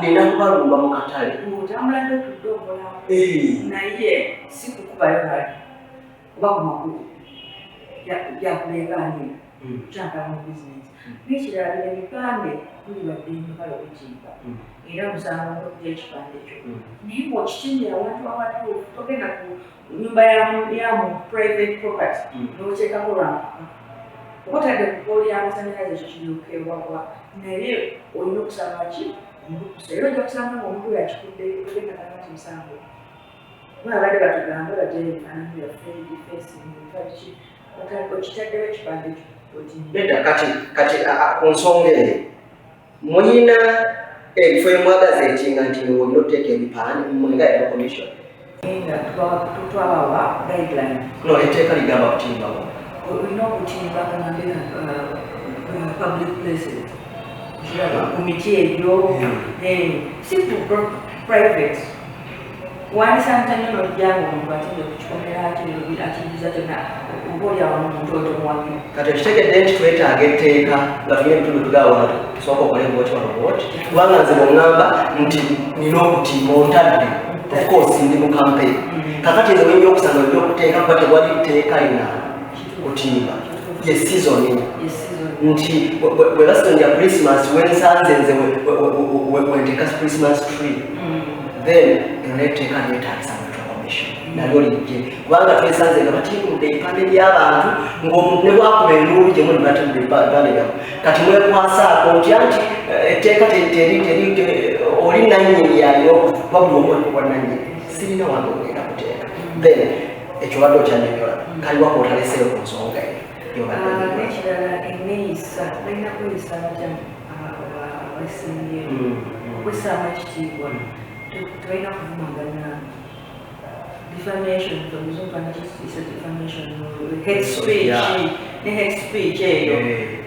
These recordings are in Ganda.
nina kubalumba mu katale otambula ndotudobola naye si kukubayo bali kuba ku makulu yakuleegaanira kyantala mu bizinesi n'ekirala bino ebipande buli badde emibala okukiika era musanga okuja ekipande ekyo naye bw'okikinira abantu awatuufu togenda ku nyumba yamu private property n'okyekako lwamaka otadde ku pooli y'amasanyalaze ekyo kiryokeebwabwa naye olina okusaba ki omukusa era ojja kusanga omuntu yakikudde ogenda kalati musango babadde batugamba bajayo ebifaananyi byaffe defesi okitaddewo ekipande ekyo nedda kati ku nsonga eyo mulina ebifo emwagaza ekinga nti olina okuteeka ebipande mwenga ya commission nga twabawa guideline no etteeka ligamba kutimbawo olina okutimba kanambe public places ku miti egyo si private wandisantanye nojjangu omuntu atinde kukikomera akiriza kyonna oba olyawo nomuntu otomuwagira kati ekitegedde nti twetaaga etteeka nga tulina ebitundu tugawa sooka okole bwoti wano bwoti kubanga nze bweŋŋamba nti nina okutimba ontadde of course ndi mu campaign kakati nze oyinza okusanga olina okuteeka kuba tewali tteeka lina kutimba ye season nti bwe basitondya Christmas wensanze nze wenteeka Christmas tree then enetteeka neetaagisa mu commission nalyo lijje kubanga twesanze nga batimbudde ebipande by'abantu ng'omuntu ne bwakuba enduulu gye muli batimbudde ebipande byabo kati mwekwasaako ntya nti etteeka oli nannyini yaliyo kuba buli omu alikuba nannyini sirina wange ogenda kuteeka then ekyo badde okyanyonyola kaliwa kootaleseo ku nsonga eyo n'ekirala enneeyisa balina kweyisa batya abasingeyo okwessaamu ekitiibwa tulina kuvumagana defamation omuzungu anakisa defamation hate speech ne hate speech eyo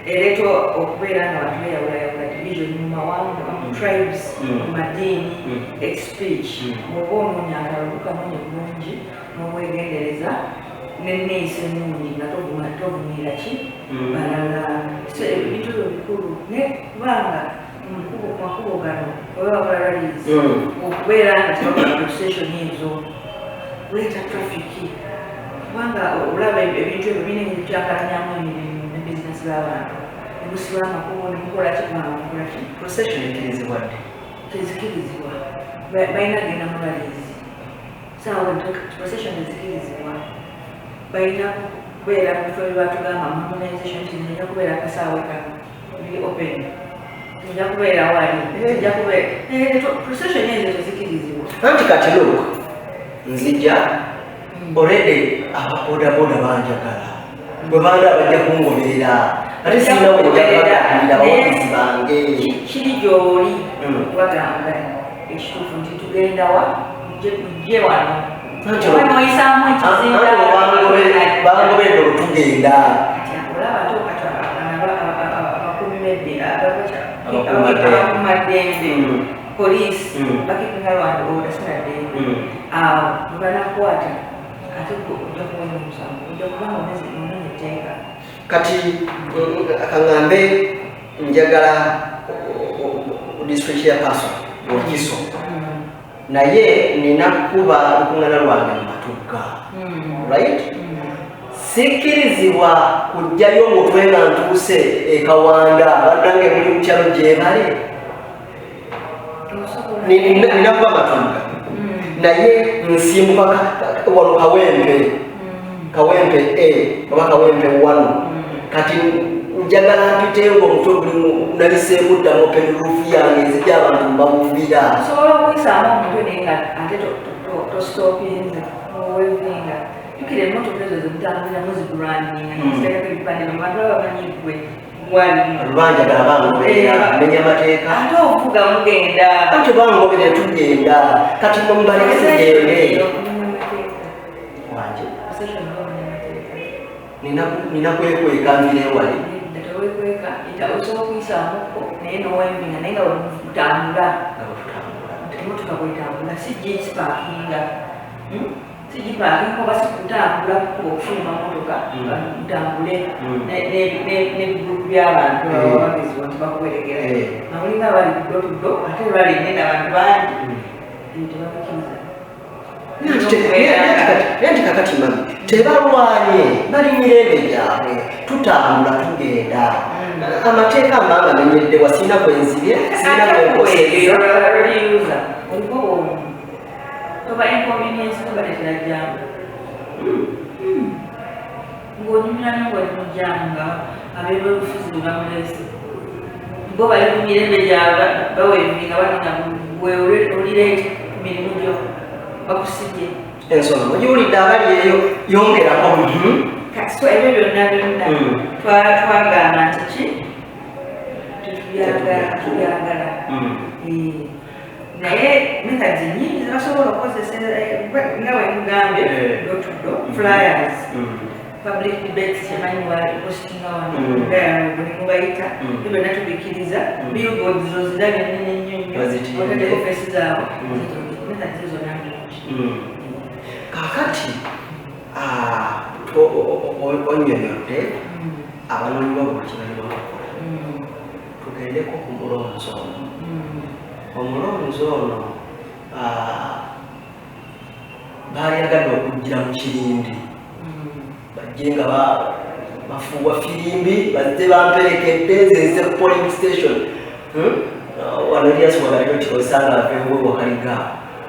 ereeta okubeera nga bantu beyawulayawula division mu mawanga mu tribes mu madiini hate speech bw'oba onoonya akalaluka noonya bulungi n'obwegendereza n'enneeyisa ennungi nga tovumira ki balala ebintu ebyo bikulu naye kubanga makubo gano oba abalalizi okubeera nga tebakola station ezo kuleeta trafiki kubanga olaba ebintu ebyo binene byakalanyamu emirimu ne bizinesi z'abantu nemusiba amakubo nemukola kimukola ki procession ekirizibwa dde tezikirizibwa balina genda mulalizi saawa procession ezikirizibwa balina kubeera mubifo byebatugamba harmonization tinina kubeera akasaawe kano biri open tinja kubeera wali tinja kubeera procession ezo tezikirizibwa anti kati look nzija already ababodaboda banjagala bwe banda bajja kungoberera ate sirina wenjagalaganira abawagizi bange kiri gy'oli bagamba ekituufu nti tugendawa mujje wano noyisaamu ekizimbangoberera olutugenda olaba abakumaddembe poliisi bakipinga lwanda odasinadembe bwebanakwata ate ojja kubona omusango ojja kubanga ononya etteeka kati kaŋŋambe njagala district ya Paso Wakiso naye nina kuba lukuŋŋaana lwange mumatugga right sikkirizibwa kujjayo omutwe nga ntuuse ekawanda bannange muli mu kyalo gye bali nina kuba matugga naye nsimbuka wano kawempe oba kawempe wano kati njagala mpitenga omutwe gulimu nabiseemu ddamu open roof yange ezijja abantu mbabumbira osobola okuyisaamu omutwe naye nga ate tostopinze owevinga tukira emmotoka ezo zimutambuliramu zigurandinga nzitereko ebipande abantu baba bamanyigwe lwanjagala bangoberera menya amateeka ate ovuga mugenda ate bangoberera tugenda kati mubaleke tugende wanje nina kwekweka nvira ewali tewekweka osobola okuyisaamuko naye nowembinga naye nga butambula emotoka bwetambula si jisi pakinga sigipaaka nko basikutambula okufuluma motoka ntambule n'ebigrupu by'abantu abawagizi nti bakuwerekera nga mulinga abali kuddo tuddo ate lwali nene abantu bangi tebakukiza nti kakati mami tebalwanye bali mirembe gyabwe tutambula tugenda amateeka mbanga menyedde wasina kwenzibye sina kwekoseza oliko toba inconvenience tobaletera jamu ng'onyumira nongoli mu jamu nga ab'ebyobufuzi bwe bamulese bo bali ku mirembe gyabwe bawevinga balinga bwe olireete ku mirimu gyo bakusibye ensonga mugiwulidde abali eyo yongerako so ebyo byonna byonna twagamba nti ki tetubyagala naye methods nyingi zibasobola okukozesa nga wemugambye dotuddo flyers public debates kyemanyiwa postinga wano mubayita ebyo byonna tubikkiriza billboards zozirabye nene nnyo nnyo otadde ofesi zaabwe methods ezo nambirungi kakati onyonyodde abanoonyibwa kimanyi bakukola tugendeko ku mulonzi ono omulonzi ono bayagadde okugira mu kirindi bajje nga bafuuwa firimbi bazze bamperekedde zeze polling station wano lyasomagaliyo kikozesanga aveewo wakaliga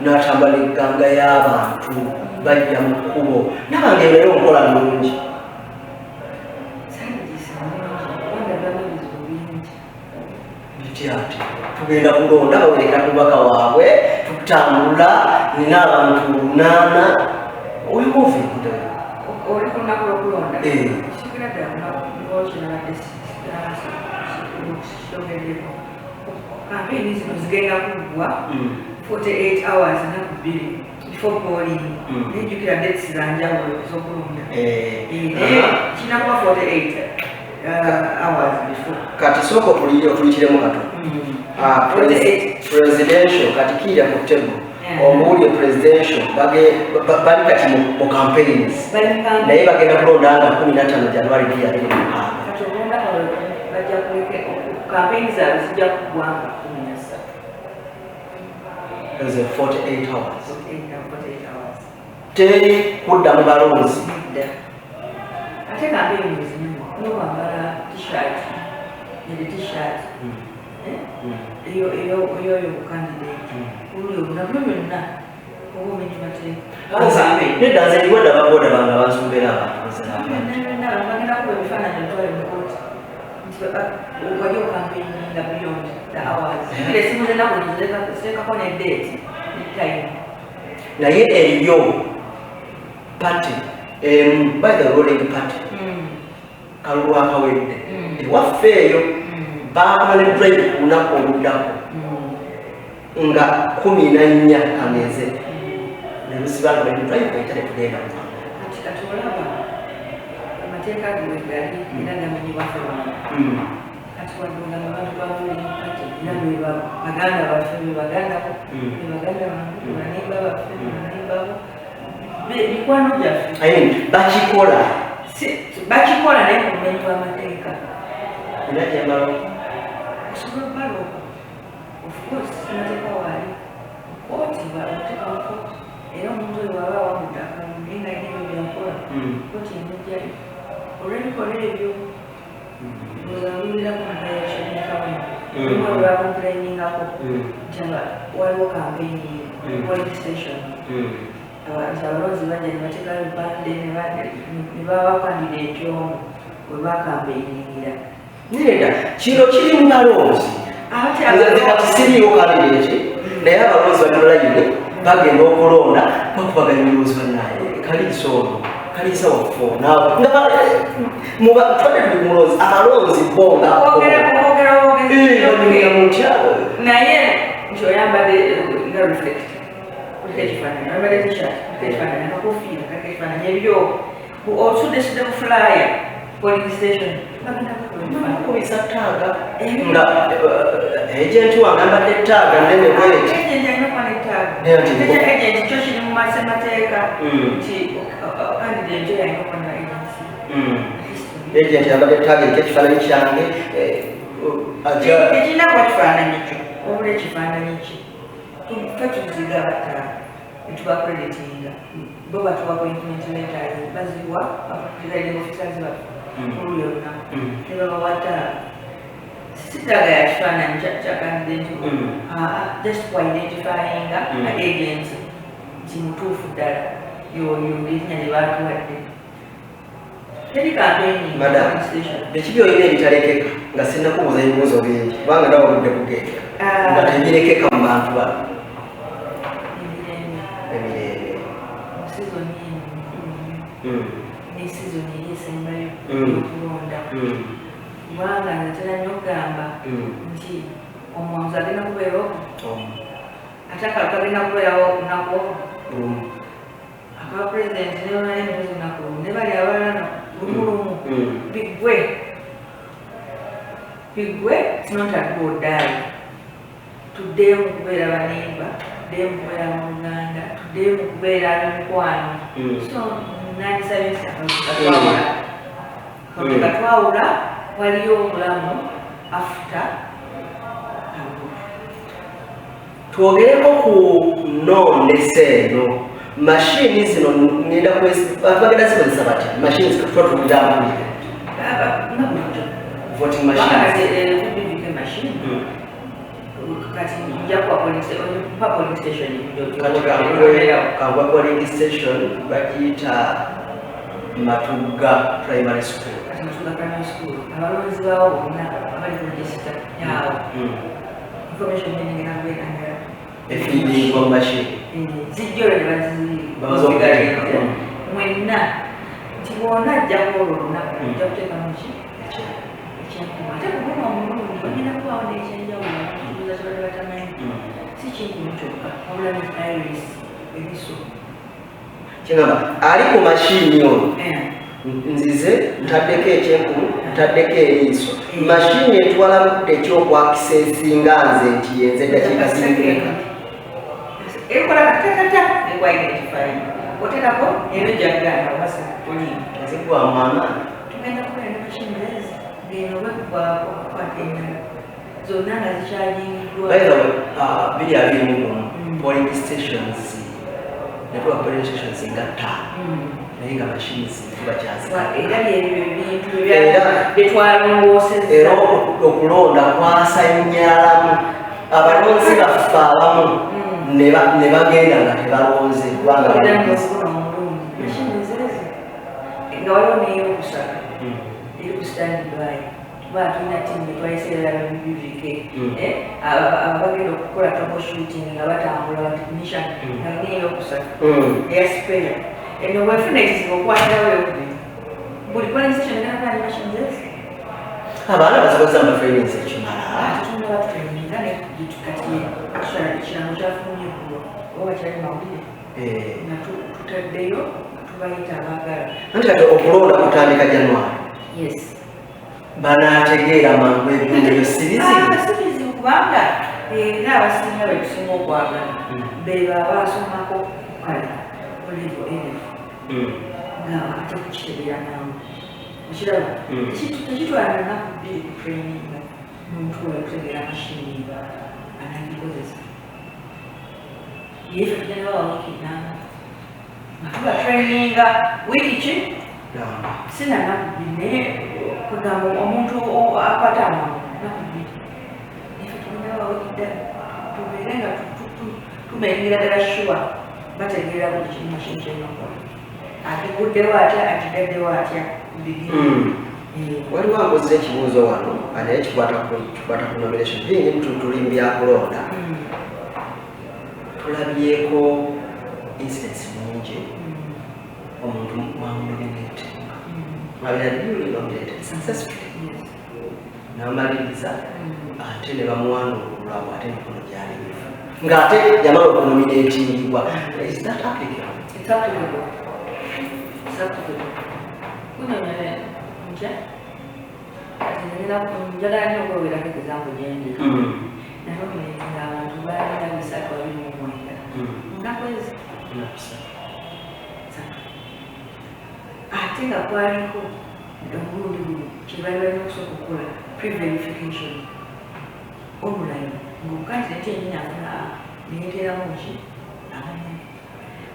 n'atambula egganga y'abantu bajja mu kkubo nabange naye omukola mulungi ati tugenda kulonda bawerekera kubaka waabwe tutambula nina abantu 8 oyomuvinda oli ku lunaku lw'okulonda kampeyini zino zigenda kuggwa 48 hours enaku 2 before polling nejjukira dates zanjawulo ez'okulonda naye kinakuba 48 hours before kati sooka otuyikiremu kato presidential kati kiira ku table omuwulire presidential bali kati mu campaigns naye bagenda kulonda nga 15 January 2025 kati okulonda bajja kuleke campaigns zaabwe zijja kuggwanga 48 hours teri kudda mu balonzi ate campaigns nowambala t-shirt nede t-shirt eyo candidate uli obulamu byonna oba omenyi mateeka nedda nze ndiwadde ababoda bange abansumbera abantu bagenda kuba ebifaananyi otwale mu kooti nti wali okampeyinga beyond the hours ira esimu zenaku ziteekako ne date ne time naye eriyo party by the ruling party kalulu akawedde ewaffe eyo baakola ne drive ku lunaku oluddako nga 14 kameze nelusibanga ne drive eitale tugenda kati olaba amateeka gewegali era gamanyibwaffe bano kati wadonga mubantu bamulimpati era baganda baffe bebagandako bebaganda bantu banimba baffe banimbawo mikwano gyaffe bakikola naye kumenyi w'amateeka osobola obalooka ofcourse amateeka waali kooti bateeka mu kooti era omuntu oyo waba wamudde akalulu naye nga ebyo byakola kooti emujjali olw'ebikola ebyo ozawuliraku mpayashonekawena olumu olwakomplainingako nti waliwo campaign polling station nti abalonzi bajja ne bateeka bipande ne baba candidate omu we bakampeiningira nireda kino kiri mu balonzi siriiwo candidate naye abalonzi banolayine bagenda okulonda bakubaganya ebirowoozo bannaye kaliisa ono kaliisa waffe twadde tuli mulonzi abalonzi bongamutya naye nti oyambadde nga reflect ekifaananyi oyambadde t-shirt ekifaananyi akakofiira kakekifaananyi ebyo osudde ku flyer polling station bakubisa ttaaga nga agenti wange ambadde ettaaga nene bweti agenti alina kuba nettaaga agenti kyo kiri mu masemateeka nti candidate yalina okubona agency agent abadde target ekifaananyi kyange tekirina kuba kifaananyi kyo wabula ekifaananyi kye fe tuziga abataano netubakreditinga bo batuwa appointment letter baziwa presiding officers baffe oluyo olunaku ne babawataano sitaga ya kifaananyi kya candidate just for identifying agent nti mutuufu ddala yolinnya lye baatuwadde teri campaigning ekibi olina ebitalekeka nga sinnakubuuza ebibuuzo bingi kubanga ndawa oludde kugenda nga tebirekeka mu bantu bano emirembe nesizoni eri esembayo yokulonda kubanga natera nnyo okugamba nti omwanzi agenda kubeerawo ate akagenda kubeerawo okunaku aka pulezidenti nebonali embuzi lunaku lumu ne bali abalala lumulumu bigwe it's not a good die tuddeyo mu kubeera banemba tuddeyo mu kubeera mu Uganda tuddeyo mu kubeera ab'emikwano so nandisabye katwawula waliyo obulamu after twogereko ku nondesa eno mashini zino ngenda bagenda zikozesa batya mashini zitwatulirampulire voting machine kangwa polling station bagiyita Matuga primary school abalonzi bawo bonna abali ku regisita yawo information nenengenagwenanga feeding of machine zijjolo ne bazigalinze mwenna nti bwona ajja kuola olunaku ajja kuteekamu ki ekyenkuma ate kubona omulungi bagenda kubawo n'ekyenjawulo kibuuza kibadde batamanyi si kinkumu kyokka wabula ne iris ebiso kyengamba ali ku mashini ono nzize ntaddeko ekyenkulu ntaddeko eriiso mashini etwala budde ekyokwakisesinga nze nti yenze dakiika zireka ekola katakata nekwa-identify oterako ero jaganda obasa tolina zikuwa mama tugenda kukola ne mashini ezi ngeno bwekukwako okukwata endala zonna nga zikyajingiddwa biri abirimu polling stations network polling stations nga ttaano naye nga mashini era byebyo ebintu byetwalongoosezza era okulonda kwasanyalamu abalonzi baffe abamu ne bagenda nga tebalonze kubanga mashini zezi nga waliwo neyokusaka eri ku standby kuba tulina tiimu etwayiseerera BVK abagenda okukola troubleshooting nga batambula batechnishan nga neyokusaka eyaspera eno wefuna ekizibu okwatirawo yokubiri buli polling gana mashini zezi abaana bazibaza amatrainings ekimala tutunda batutraininga kati kirano kyafunye kulo oba kyali mawulire nga tutaddeyo tubayita abaagala anti kati okulonda kutandika January banaategeera mangu ebitundu sibizibu kubanga era abasinga betusinga okwagala beba abasomako kale olivo erefu nga ate kukitegeera nangu ekiraba tekitwala nnaku bbiri ku traininga nomuntu oyo okutegeera mashini anagikozesa yefe tugenda bawa wiiki namba nga tuba traininga wiiki ki sina nnaku bbiri naye kugamba omuntu akwata amangu nnaku bbiri yefe tugenda bawa wiiki ddala tubeere nga tumengira ddala shuwa bategeera buli kimu mashini kyenakola atiguddewo atya atigaddewo atya waliwo ankoze ekibuuzo wano naye kikwata ku nomination bingi tuli mu byakulonda tulabyeko incidents nyingi omuntu mwamunominate abiradiulinominated successfully namaliriza ate ne bamuwanululamu ate emikono gyalibifu ng'ate yamala okunominatingibwa is that applicable? kunyonyole nja njagala nnyo okwewerako ekigambo gyendi nanominatinga abantu balina 329 munaku ezi ate nga kwaliko omulundi guno kyebali balina okusooka okukola pre-verification online ng'okukandidate yennyini afuna neyeteeramu ki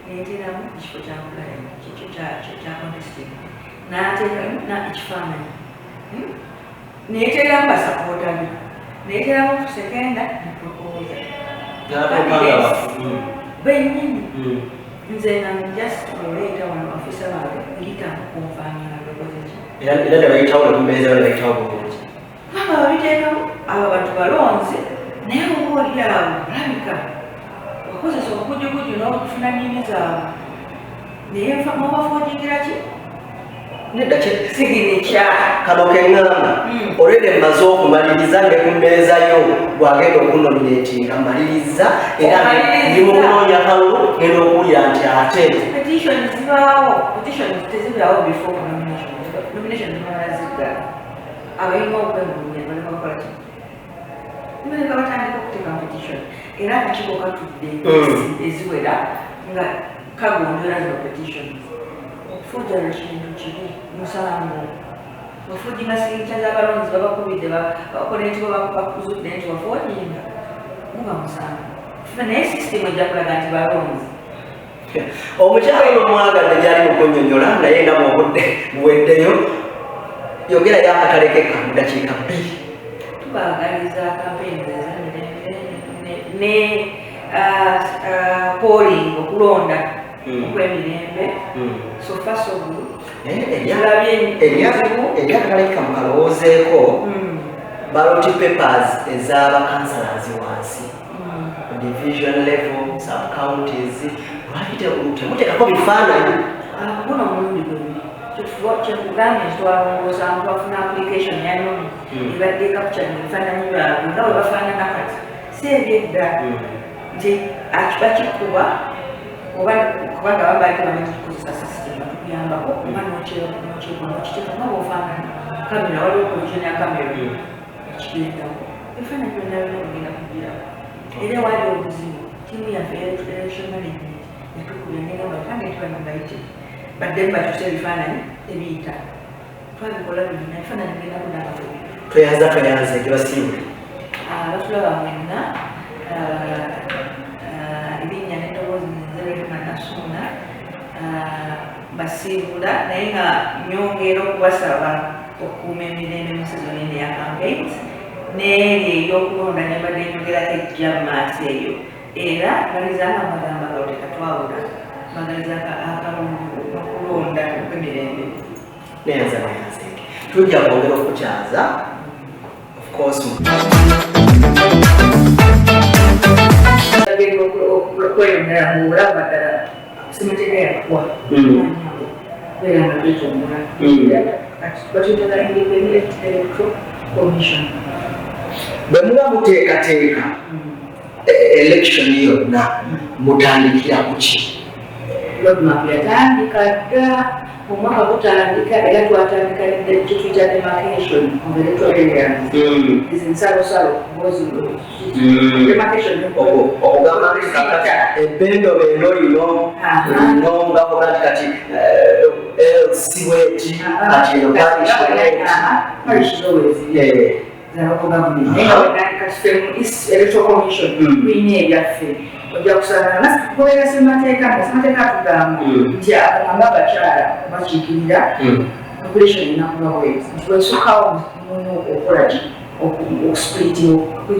neyeteeramu ekifo kyakulaya kyekyo kya contesting n'ateekamu ekifaananyi neyeteeramu basapoota be neyeteeramu sekenda neproposa bennyini nze nga just oleeta wano afisa baabwe eyitamu kunfaanana bekozeki era ne bayitawo nekumbeeza bayitawo bulungi aba babiteekamu abo bantu balonzi naye oba oli awo olabika wakozesa obukujjuguju n'okufuna nnimi zaabwe naye mubafoojingira ki nedda siginikya kano keŋŋamba olwedde mmaze okumaliriza ne ku mmeeza yo bw'agenda okunominatinga mmaliriza era ndi mu kunoonya kalulu ngenda okuwulira nti ate petition zibaawo petition tezibaawo before nomination zimala ziggala abayina okwemulunya baleka bakola ki baleka batandika okuteeka petition era akakiiko katudde eziwera nga kagondola zino petition okufuujala kintu kibi musalamu bafuujinga sigita z'abalonzi babakubidde bakola nti bakuzudde nti bafuujinga muba musango naye sisitemu ejja kulaga nti balonzi omukyalo ono mwagadde gyali mukunnyonnyola naye nga mubudde buweddeyo yogera yakatalekeka mu dakiika 2 tubaagaliza kampeyini ne polling okulonda okwemirembe sofa sobulu eryakaleka mukalowoozeeko ballot papers ez'abakansalazi wansi division level sub counties temuteekako bifaananyi guno omulundi gwebiri kyekugambye nti twalongoosa abantu bafuna application yanomi ebadde capturing ebifaananyi byabwe nga bwe bafaanana kati si ebyedda nti bakikuba kubanga babaali bamanya tukozesa system batukuyambako oba nokyekona okiteeka nga bwofaanana kamera waliwo provision ya kamera ekigendako ebifaananyi byonna byonna kugenda kugirako era wali obuzibu tiimu yaffe election management yatukubya negamba kandi ntibanabaite badde bakyusa ebifaananyi ebiyita twabikola bina ebifaananyi bigenda kudaba tweyanza gyebasiibule batulaba mwenna erinnya n'eddoboozi nzeremanasuna basiibula naye nga nyongera okubasaba okukuuma emirembe mu sizoni eno ya campaigns n'eri ey'okulonda ne badde nyogerako ejja mu maaso eyo era bagalizanga amagamba gawo tekatwawula bagalizaka akalungu okulonda okw'emirembe neyanza tujja kwongera okukyaza of course okweyongera mu bulamu ddala simuteeka yakuwa era nga twetongula batuyitaga independent electoral commission bwe muba muteekateeka election yonna mutandikira ku ki roadmap yatandika dda omwaka gutandika era twatandika kituyita demarcation of electoral areas ensalosalo okugamba ebendobendo lino nga kugati kati siweti kati eno electoral commission tulina ebyaffe ojja kusanga kubeera semateeka tugamba nti akagamba abakyala bakiikirira population enakuba bwezi nti bwesukkawo okukola ki okuspliti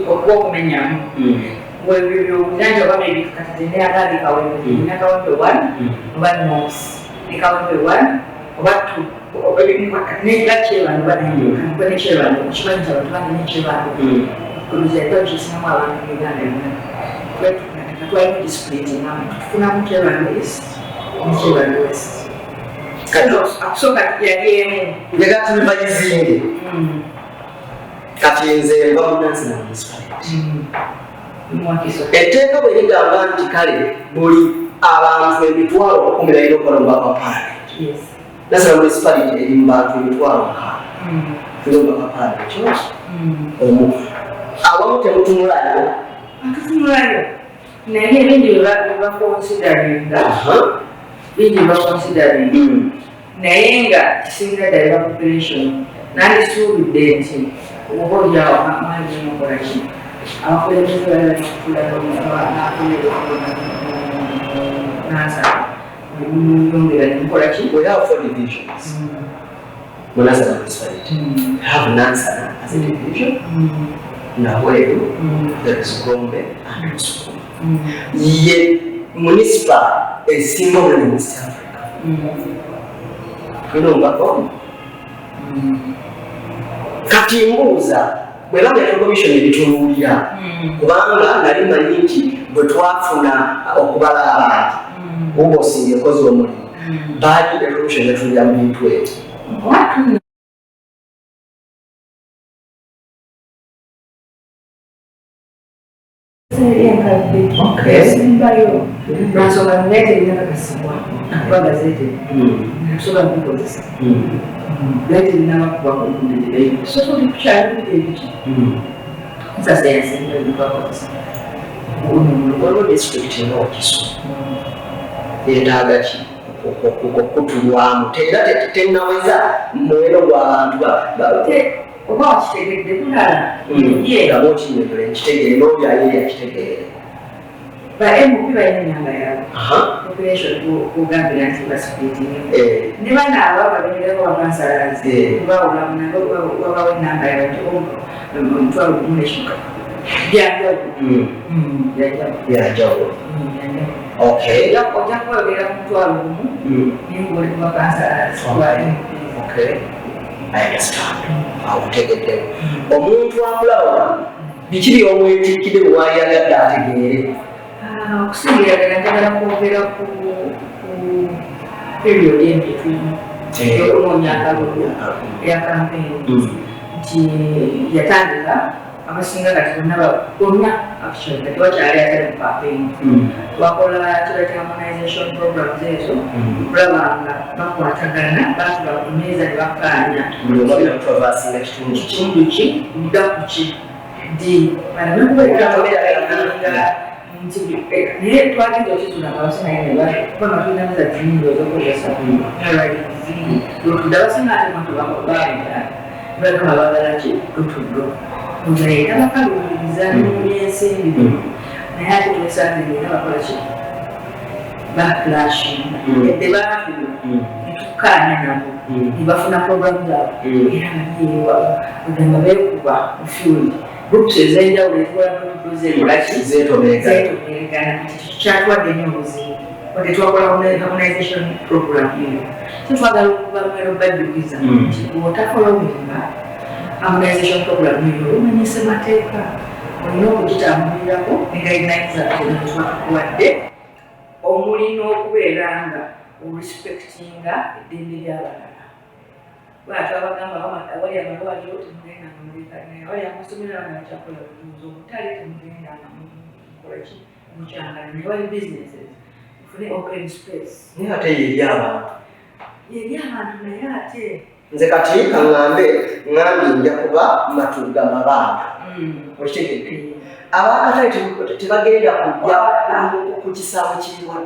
okumenyamu bwebyobunyanja oba bebikakati neyagalekawembe nekawembe 1 oba nos nekawembe 1 oba 2 negakyebano banekyebano okimanyi nti abantu bane nekyebano kuluzaetwakisinamu abantu uganda yona twalina displiti namu tufunamu kyebano east nekyebano west akusooka yali emu negatulimanyizinge kati nze mba munansi na municipality etteeka bwe ligamba nti kale buli abantu emitwalo 10 balina okukola mu bapapaalenti nasala municipality eri mu bantu emitwalo 5 tulina mu bapapaalenti omu awamu temutunulayo atutunulayo naye bingi bakonsideringa bingi bakonsideringa naye nga kisinga ddala population nandisuubidde nti oba olyawo amaanyi nokola ki abakulembeze balina okutulaansa yongera nemukola ki we have 4 divisions Munasaba municipality have Nansana as a division Naweru there is Gombe and Musukuma ye municipal esinga obunene mu East Africa tulongako kati mbuuza bwe banga commission ebitunuulira kubanga nali manyi nti bwe twafuna okubala abantu oba osinga ekozi omulimu baali commission etunuulira mu bintu ebyo simbayo nansonga nete linakakasibwa nakuba gazete nakusobola kukozesa lete linamakuba kundidirayo soso likukyalibiki nsasa yasemba likubakozesa waliwo district enokiso yetaaga ki okutulwamu era tenaweza muwero gw'abantu oba wakitegedde kulala gamba okinyonyola ekitegeere n'oyo ayeri akitegeere ba-MUP balina enyanga yaabwe population kugambira nti basipiritinga ne bana abo babeerako bakansalaze bawulamu nabe wabawo enamba yaabwe omutwalo gumu ekika byanjawulo ojja kwogera ku mutwalo gumu naye ng'oli ku bakansalaze I understand. Awutegeddewo omuntu akulaba biki by'omwetikkire bw'ayagadde ategeere okusingira ddala njagala kwogera ku period y'embitwimu y'okunoonya akalulu eya kampeyini nti yatandika abasinga kati bonna actually kati wakyali atali mu kampeyini twakola kirate harmonization programs ezo okulaba nga bakwatagana batula ku mmeeza ne bakkaanya kitundu ki ludda ku ki ddi naye twagenza okitula abasinakuba tulinamu za zinyingi ozokozesa lwotudde abasinga ate matubakobaenda bakama bagala ki lutuddo era bakaluubiriza n'ensimbi naye ate twesanze ngera bakola ki backlashing edde baafiro netukkaanya nabo nebafuna programu zaabwe era nayewa ogamba beekuba mu field groups ez'enjawulo ezikola notudozeekolaki zetomeregana kyatwadde nnyo obuzibu wadde twakola harmonization program eyo tetwagala okubamero bajjukiza nti bw'otafolowinga harmonization program eyo omanyise mateeka olina okugitambulirako ne guidelines zaffe netwakuwadde omuli n'okubeera nga orespectinga eddembe ly'abalala lwaki abagamba awali amalwaliro temugendanga mulekanaye awali amasomero agakyakola butuuzi obutale temugendanga mukolaki mukyangana naye wali businesses mufune open space naye ate yeri abantu naye ate nze kati kaŋŋambe ŋŋambye nja kuba matuga mabanga okitegedde abakatale tebagenda kujja ku kisaawe kiriwa